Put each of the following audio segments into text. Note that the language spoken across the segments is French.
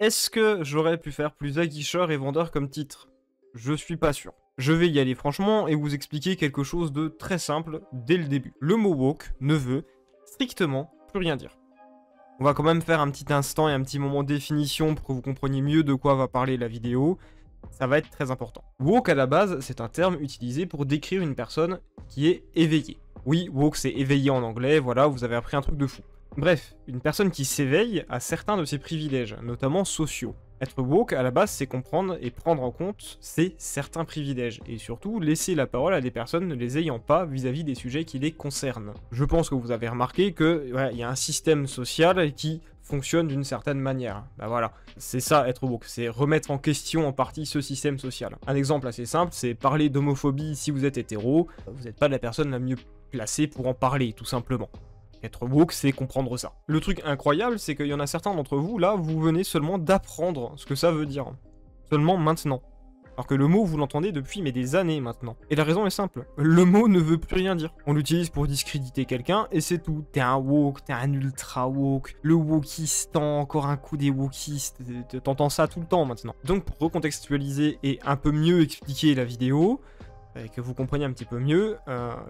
Est-ce que j'aurais pu faire plus aguicheur et vendeur comme titre? Je suis pas sûr. Je vais y aller franchement et vous expliquer quelque chose de très simple dès le début. Le mot woke ne veut strictement plus rien dire. On va quand même faire un petit instant et un petit moment de définition pour que vous compreniez mieux de quoi va parler la vidéo. Ça va être très important. Woke à la base, c'est un terme utilisé pour décrire une personne qui est éveillée. Oui, woke c'est éveillé en anglais, voilà, vous avez appris un truc de fou. Bref, une personne qui s'éveille a certains de ses privilèges, notamment sociaux. Être woke, à la base, c'est comprendre et prendre en compte ces certains privilèges, et surtout laisser la parole à des personnes ne les ayant pas vis-à-vis des sujets qui les concernent. Je pense que vous avez remarqué que voilà, y a un système social qui fonctionne d'une certaine manière. Bah voilà, c'est ça être woke, c'est remettre en question en partie ce système social. Un exemple assez simple, c'est parler d'homophobie si vous êtes hétéro, vous n'êtes pas la personne la mieux placée pour en parler, tout simplement. Être woke, c'est comprendre ça. Le truc incroyable, c'est qu'il y en a certains d'entre vous, là, vous venez seulement d'apprendre ce que ça veut dire. Seulement maintenant. Alors que le mot, vous l'entendez depuis mais des années maintenant. Et la raison est simple. Le mot ne veut plus rien dire. On l'utilise pour discréditer quelqu'un et c'est tout. T'es un woke, t'es un ultra woke, le wokistan, encore un coup des wokistes. T'entends ça tout le temps maintenant. Donc pour recontextualiser et un peu mieux expliquer la vidéo, et que vous compreniez un petit peu mieux,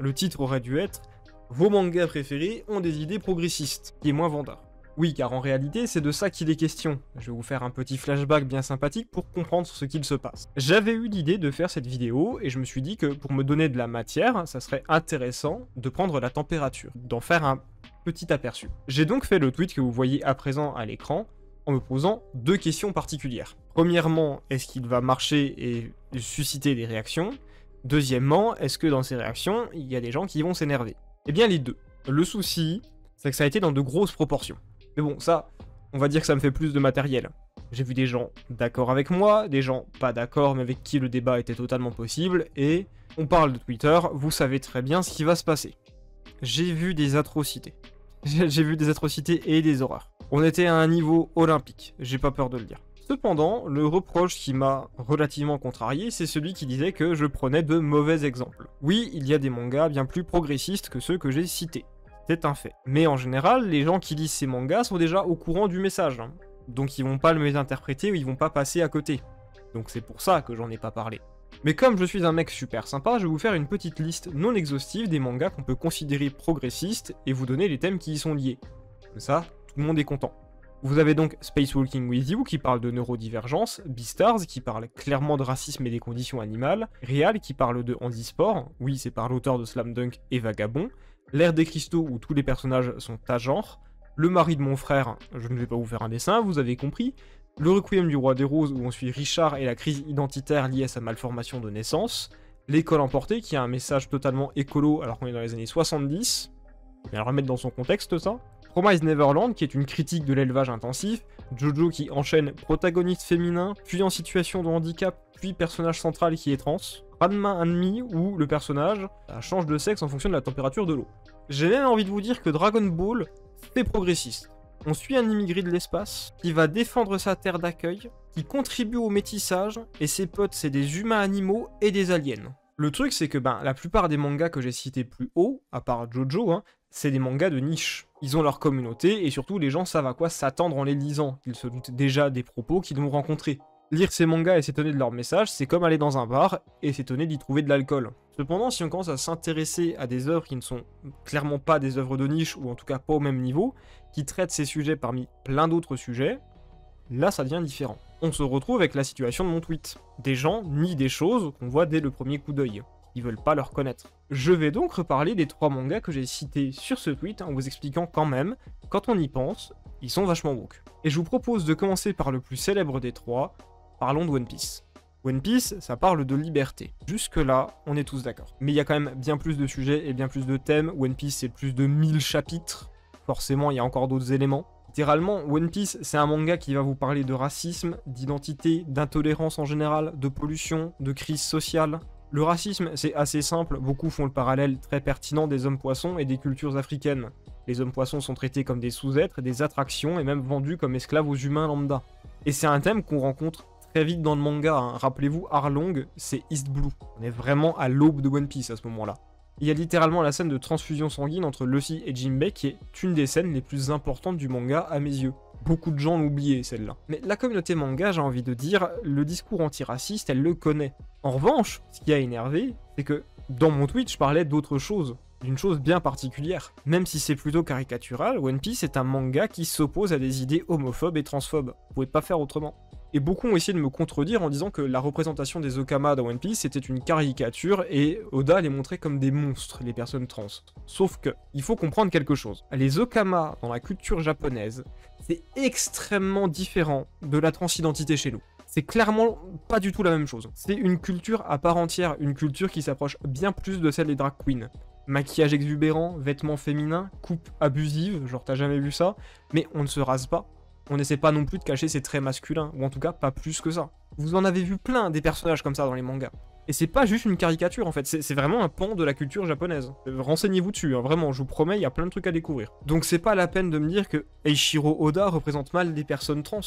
le titre aurait dû être vos mangas préférés ont des idées progressistes, qui est moins vendeur. Oui, car en réalité, c'est de ça qu'il est question. Je vais vous faire un petit flashback bien sympathique pour comprendre ce qu'il se passe. J'avais eu l'idée de faire cette vidéo, et je me suis dit que pour me donner de la matière, ça serait intéressant de prendre la température, d'en faire un petit aperçu. J'ai donc fait le tweet que vous voyez à présent à l'écran, en me posant deux questions particulières. Premièrement, est-ce qu'il va marcher et susciter des réactions? Deuxièmement, est-ce que dans ces réactions, il y a des gens qui vont s'énerver? Eh bien les deux. Le souci, c'est que ça a été dans de grosses proportions. Mais bon, ça, on va dire que ça me fait plus de matériel. J'ai vu des gens d'accord avec moi, des gens pas d'accord mais avec qui le débat était totalement possible, et on parle de Twitter, vous savez très bien ce qui va se passer. J'ai vu des atrocités. J'ai vu des atrocités et des horreurs. On était à un niveau olympique, j'ai pas peur de le dire. Cependant, le reproche qui m'a relativement contrarié, c'est celui qui disait que je prenais de mauvais exemples. Oui, il y a des mangas bien plus progressistes que ceux que j'ai cités. C'est un fait. Mais en général, les gens qui lisent ces mangas sont déjà au courant du message. Donc ils vont pas le mésinterpréter ou ils vont pas passer à côté. Donc c'est pour ça que j'en ai pas parlé. Mais comme je suis un mec super sympa, je vais vous faire une petite liste non exhaustive des mangas qu'on peut considérer progressistes et vous donner les thèmes qui y sont liés. Comme ça, tout le monde est content. Vous avez donc Spacewalking with You qui parle de neurodivergence, Beastars qui parle clairement de racisme et des conditions animales, Real qui parle de handisport, oui c'est par l'auteur de Slam Dunk et Vagabond, L'ère des cristaux où tous les personnages sont à genre, Le mari de mon frère, je ne vais pas vous faire un dessin, vous avez compris, Le Requiem du roi des roses où on suit Richard et la crise identitaire liée à sa malformation de naissance, L'école emportée qui a un message totalement écolo alors qu'on est dans les années 70, on va le remettre dans son contexte ça, Promise Neverland, qui est une critique de l'élevage intensif, Jojo qui enchaîne protagoniste féminin, puis en situation de handicap, puis personnage central qui est trans, Ranma Anmi, où le personnage change de sexe en fonction de la température de l'eau. J'ai même envie de vous dire que Dragon Ball, c'est progressiste. On suit un immigré de l'espace, qui va défendre sa terre d'accueil, qui contribue au métissage, et ses potes c'est des humains animaux et des aliens. Le truc c'est que la plupart des mangas que j'ai cités plus haut, à part Jojo, c'est des mangas de niche. Ils ont leur communauté, et surtout les gens savent à quoi s'attendre en les lisant. Ils se doutent déjà des propos qu'ils vont rencontrer. Lire ces mangas et s'étonner de leur message, c'est comme aller dans un bar et s'étonner d'y trouver de l'alcool. Cependant, si on commence à s'intéresser à des œuvres qui ne sont clairement pas des œuvres de niche, ou en tout cas pas au même niveau, qui traitent ces sujets parmi plein d'autres sujets, là ça devient différent. On se retrouve avec la situation de mon tweet. Des gens nient des choses qu'on voit dès le premier coup d'œil. Ils veulent pas le reconnaître. Je vais donc reparler des 3 mangas que j'ai cités sur ce tweet en vous expliquant quand même, quand on y pense, ils sont vachement woke. Et je vous propose de commencer par le plus célèbre des 3, parlons de One Piece. One Piece, ça parle de liberté. Jusque-là, on est tous d'accord. Mais il y a quand même bien plus de sujets et bien plus de thèmes. One Piece, c'est plus de 1000 chapitres. Forcément, il y a encore d'autres éléments. Littéralement, One Piece, c'est un manga qui va vous parler de racisme, d'identité, d'intolérance en général, de pollution, de crise sociale. Le racisme, c'est assez simple, beaucoup font le parallèle très pertinent des hommes-poissons et des cultures africaines. Les hommes-poissons sont traités comme des sous-êtres, des attractions et même vendus comme esclaves aux humains lambda. Et c'est un thème qu'on rencontre très vite dans le manga, Rappelez-vous, Arlong, c'est East Blue. On est vraiment à l'aube de One Piece à ce moment-là. Il y a littéralement la scène de transfusion sanguine entre Luffy et Jinbei qui est une des scènes les plus importantes du manga à mes yeux. Beaucoup de gens l'ont oublié, celle-là. Mais la communauté manga, j'ai envie de dire, le discours antiraciste, elle le connaît. En revanche, ce qui a énervé, c'est que dans mon tweet, je parlais d'autre chose. D'une chose bien particulière. Même si c'est plutôt caricatural, One Piece est un manga qui s'oppose à des idées homophobes et transphobes. Vous pouvez pas faire autrement. Et beaucoup ont essayé de me contredire en disant que la représentation des Okama dans One Piece était une caricature et Oda les montrait comme des monstres, les personnes trans. Sauf que, il faut comprendre quelque chose. Les Okama dans la culture japonaise, c'est extrêmement différent de la transidentité chez nous. C'est clairement pas du tout la même chose. C'est une culture à part entière, une culture qui s'approche bien plus de celle des drag queens. Maquillage exubérant, vêtements féminins, coupe abusive, genre t'as jamais vu ça, mais on ne se rase pas. On n'essaie pas non plus de cacher ses traits masculins, ou en tout cas pas plus que ça. Vous en avez vu plein des personnages comme ça dans les mangas. Et c'est pas juste une caricature en fait, c'est vraiment un pan de la culture japonaise. Renseignez-vous dessus, hein, vraiment, je vous promets, il y a plein de trucs à découvrir. Donc c'est pas la peine de me dire que Eiichiro Oda représente mal des personnes trans.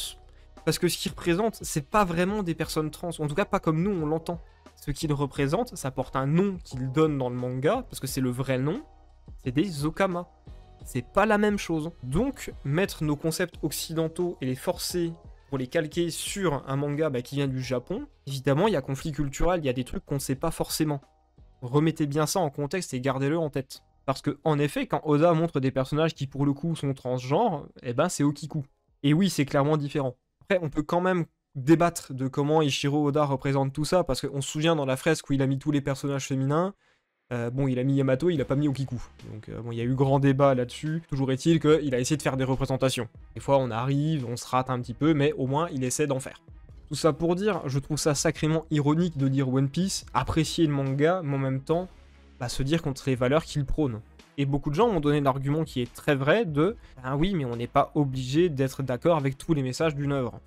Parce que ce qu'il représente, c'est pas vraiment des personnes trans, en tout cas pas comme nous on l'entend. Ce qu'il représente, ça porte un nom qu'il donne dans le manga, parce que c'est le vrai nom, c'est des Okama. C'est pas la même chose. Donc, mettre nos concepts occidentaux et les forcer pour les calquer sur un manga qui vient du Japon, évidemment, il y a conflit culturel, il y a des trucs qu'on ne sait pas forcément. Remettez bien ça en contexte et gardez-le en tête. Parce que, en effet, quand Oda montre des personnages qui, pour le coup, sont transgenres, eh ben, c'est Okiku. Et oui, c'est clairement différent. Après, on peut quand même débattre de comment Eiichiro Oda représente tout ça, parce qu'on se souvient dans la fresque où il a mis tous les personnages féminins, bon, il a mis Yamato, il a pas mis Okiku. Donc, bon, il y a eu grand débat là-dessus. Toujours est-il qu'il a essayé de faire des représentations. Des fois, on arrive, on se rate un petit peu, mais au moins, il essaie d'en faire. Tout ça pour dire, je trouve ça sacrément ironique de dire One Piece, apprécier le manga, mais en même temps, se dire contre les valeurs qu'il prône. Et beaucoup de gens ont donné l'argument qui est très vrai de « Ah oui, mais on n'est pas obligé d'être d'accord avec tous les messages d'une œuvre. »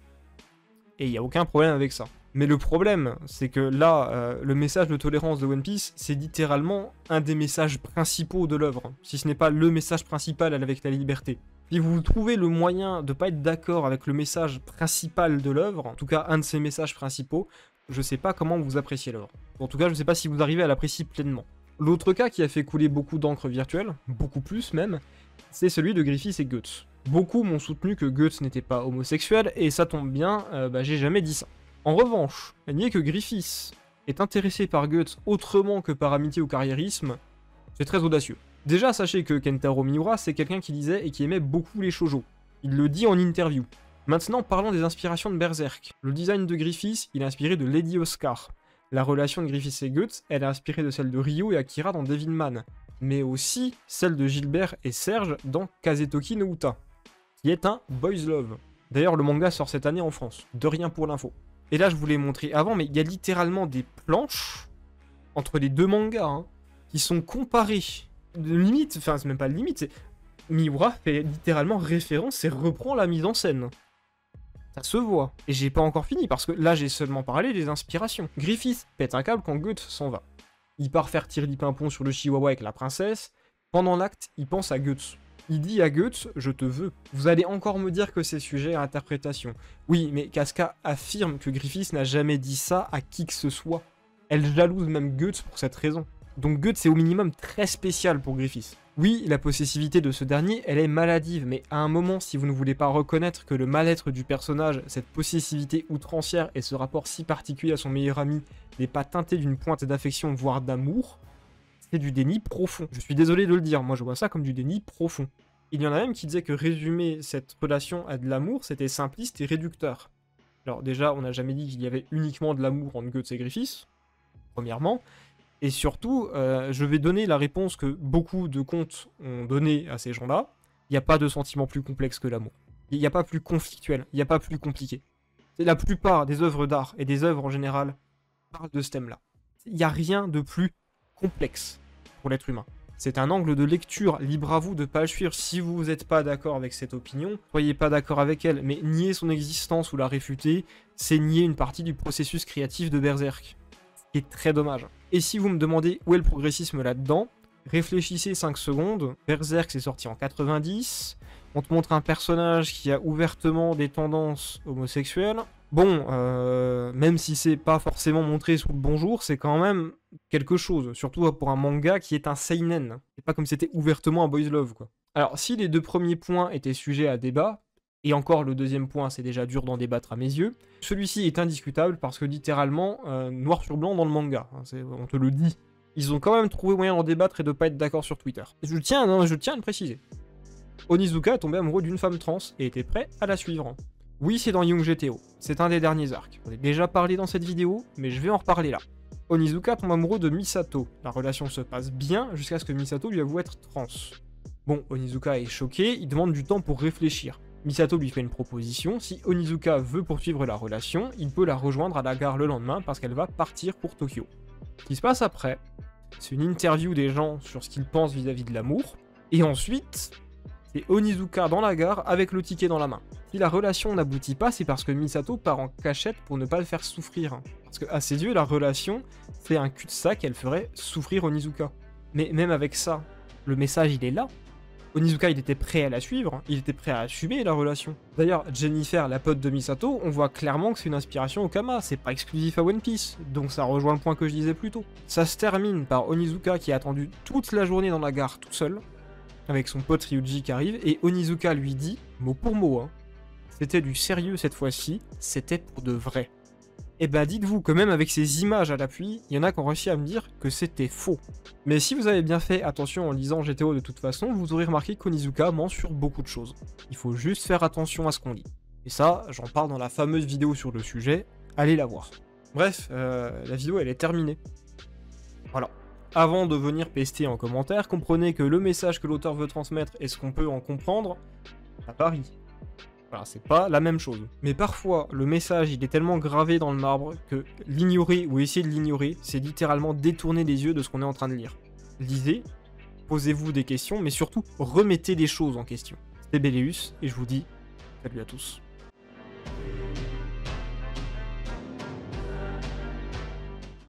Et il n'y a aucun problème avec ça. Mais le problème, c'est que là, le message de tolérance de One Piece, c'est littéralement un des messages principaux de l'œuvre, si ce n'est pas le message principal avec la liberté. Si vous trouvez le moyen de pas être d'accord avec le message principal de l'œuvre, en tout cas un de ses messages principaux, je sais pas comment vous appréciez l'œuvre. En tout cas, je sais pas si vous arrivez à l'apprécier pleinement. L'autre cas qui a fait couler beaucoup d'encre virtuelle, beaucoup plus même, c'est celui de Griffith et Guts. Beaucoup m'ont soutenu que Guts n'était pas homosexuel, et ça tombe bien, j'ai jamais dit ça. En revanche, nier que Griffith est intéressé par Guts autrement que par amitié ou carriérisme, c'est très audacieux. Déjà, sachez que Kentaro Miura, c'est quelqu'un qui lisait et qui aimait beaucoup les shoujo. Il le dit en interview. Maintenant, parlons des inspirations de Berserk. Le design de Griffith, il est inspiré de Lady Oscar. La relation de Griffith et Guts, elle est inspirée de celle de Ryo et Akira dans Devilman, mais aussi celle de Gilbert et Serge dans Kazetoki no Uta, qui est un boys love. D'ailleurs, le manga sort cette année en France, de rien pour l'info. Et là, je vous l'ai montré avant, mais il y a littéralement des planches entre les deux mangas qui sont comparées. De limite, enfin, c'est même pas de limite, c'est Miura fait littéralement référence et reprend la mise en scène. Ça se voit. Et j'ai pas encore fini, parce que là, j'ai seulement parlé des inspirations. Griffith pète un câble quand Guts s'en va. Il part faire tirer du pimpon sur le chihuahua avec la princesse. Pendant l'acte, il pense à Guts. Il dit à Guts, je te veux. Vous allez encore me dire que c'est sujet à interprétation. Oui, mais Casca affirme que Griffith n'a jamais dit ça à qui que ce soit. Elle jalouse même Guts pour cette raison. Donc Guts est au minimum très spécial pour Griffith. Oui, la possessivité de ce dernier, elle est maladive, mais à un moment, si vous ne voulez pas reconnaître que le mal-être du personnage, cette possessivité outrancière et ce rapport si particulier à son meilleur ami n'est pas teinté d'une pointe d'affection, voire d'amour, c'est du déni profond. Je suis désolé de le dire, moi je vois ça comme du déni profond. Il y en a même qui disaient que résumer cette relation à de l'amour, c'était simpliste et réducteur. Alors déjà, on n'a jamais dit qu'il y avait uniquement de l'amour entre Guts et Griffith, premièrement, et surtout, je vais donner la réponse que beaucoup de contes ont donnée à ces gens-là. Il n'y a pas de sentiment plus complexe que l'amour. Il n'y a pas plus conflictuel, il n'y a pas plus compliqué. La plupart des œuvres d'art et des œuvres en général parlent de ce thème-là. Il n'y a rien de plus complexe pour l'être humain. C'est un angle de lecture, libre à vous de ne pas le suivre. Si vous n'êtes pas d'accord avec cette opinion, soyez pas d'accord avec elle, mais nier son existence ou la réfuter, c'est nier une partie du processus créatif de Berserk. Ce qui est très dommage. Et si vous me demandez où est le progressisme là-dedans, réfléchissez 5 secondes. Berserk c'est sorti en 90, on te montre un personnage qui a ouvertement des tendances homosexuelles. Bon, même si c'est pas forcément montré sous le bonjour, c'est quand même quelque chose, surtout pour un manga qui est un seinen. C'est pas comme si c'était ouvertement un boys love, quoi. Alors, si les deux premiers points étaient sujets à débat, Et encore, le deuxième point, c'est déjà dur d'en débattre à mes yeux. Celui-ci est indiscutable parce que littéralement, noir sur blanc dans le manga, hein, on te le dit. Ils ont quand même trouvé moyen d'en débattre et de pas être d'accord sur Twitter. Je tiens à le préciser. Onizuka est tombé amoureux d'une femme trans et était prêt à la suivre. Oui, c'est dans Young GTO. C'est un des derniers arcs. On a déjà parlé dans cette vidéo, mais je vais en reparler là. Onizuka tombe amoureux de Misato. La relation se passe bien jusqu'à ce que Misato lui avoue être trans. Bon, Onizuka est choqué, il demande du temps pour réfléchir. Misato lui fait une proposition, si Onizuka veut poursuivre la relation, il peut la rejoindre à la gare le lendemain parce qu'elle va partir pour Tokyo. Ce qui se passe après, c'est une interview des gens sur ce qu'ils pensent vis-à-vis de l'amour, et ensuite, c'est Onizuka dans la gare avec le ticket dans la main. Si la relation n'aboutit pas, c'est parce que Misato part en cachette pour ne pas le faire souffrir. Parce qu'à ses yeux, la relation, c'est un cul-de-sac, elle ferait souffrir Onizuka. Mais même avec ça, le message il est là. Onizuka, il était prêt à la suivre, il était prêt à assumer la relation. D'ailleurs, Jennifer, la pote de Misato, on voit clairement que c'est une inspiration au Kama, c'est pas exclusif à One Piece, donc ça rejoint le point que je disais plus tôt. Ça se termine par Onizuka qui a attendu toute la journée dans la gare tout seul, avec son pote Ryuji qui arrive, et Onizuka lui dit, mot pour mot, hein, c'était du sérieux cette fois-ci, c'était pour de vrai. Et bah dites-vous que même avec ces images à l'appui, il y en a qui ont réussi à me dire que c'était faux. Mais si vous avez bien fait attention en lisant GTO de toute façon, vous aurez remarqué qu'Onizuka ment sur beaucoup de choses. Il faut juste faire attention à ce qu'on lit. Et ça, j'en parle dans la fameuse vidéo sur le sujet, allez la voir. Bref, la vidéo elle est terminée. Voilà. Avant de venir pester en commentaire, comprenez que le message que l'auteur veut transmettre et ce qu'on peut en comprendre, ça varie. Voilà, c'est pas la même chose. Mais parfois, le message, il est tellement gravé dans le marbre que l'ignorer ou essayer de l'ignorer, c'est littéralement détourner les yeux de ce qu'on est en train de lire. Lisez, posez-vous des questions, mais surtout, remettez les choses en question. C'était Belleus, et je vous dis salut à tous.